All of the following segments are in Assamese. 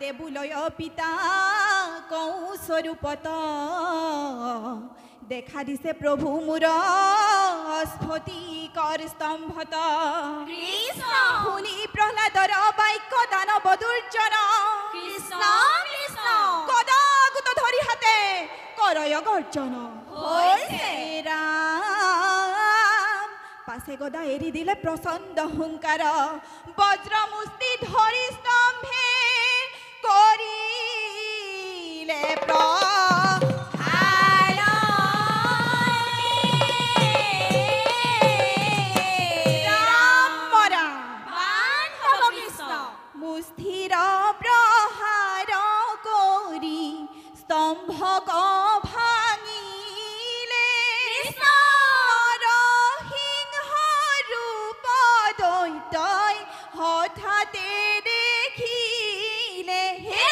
দেবুলয় পিতা কৌ স্বৰূপত দেখা দিছে প্ৰভু মোৰ স্ফটিকৰ স্তম্ভত কৃষ্ণ শুনি প্ৰহ্লাদৰ বাক্য দানৱ দুৰ্জন কৃষ্ণ কৃষ্ণ গদাগুত ধৰি হাতে কৰয় গৰ্জন হৈছে ৰাম পাছে গদা এৰি দিলে প্ৰচণ্ড হুংকাৰ বজ্ৰ মুষ্টি ধৰি স্তম্ভে কৰিলে মুষ্ঠিৰ প্ৰহাৰ কৰি স্তম্ভক ভাঙিলে নৰসিংহ ৰূপ দৈত্যই হঠাতে দেখিলে হে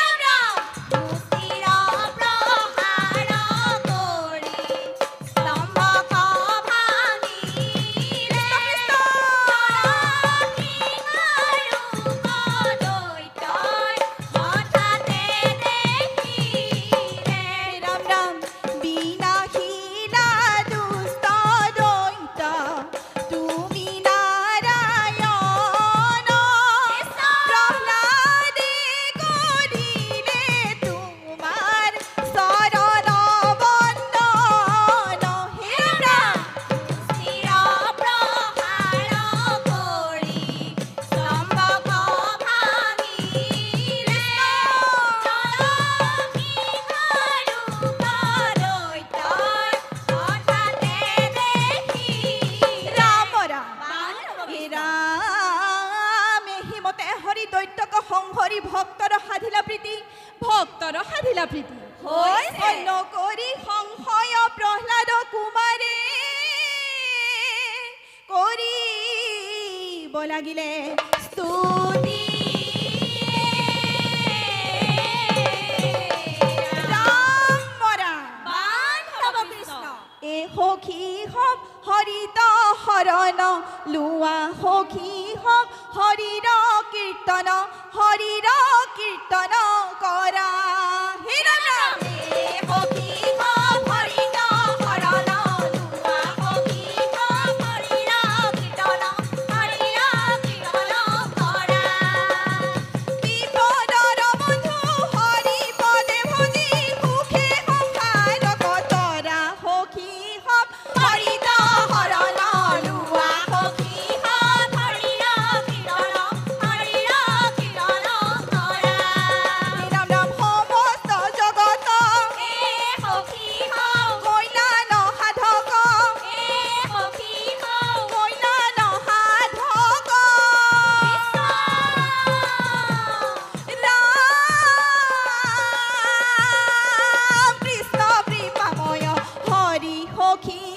সংহৰি ভক্তৰ সাধিলা প্ৰীতি নকৰি সংশয় প্ৰহ্লাদ কুমাৰে কৰিব লাগিলে স্তুতি সখী হওক হৰিত শৰণ লোৱা সখী হওক হৰিৰ কীৰ্তন কৰা সখী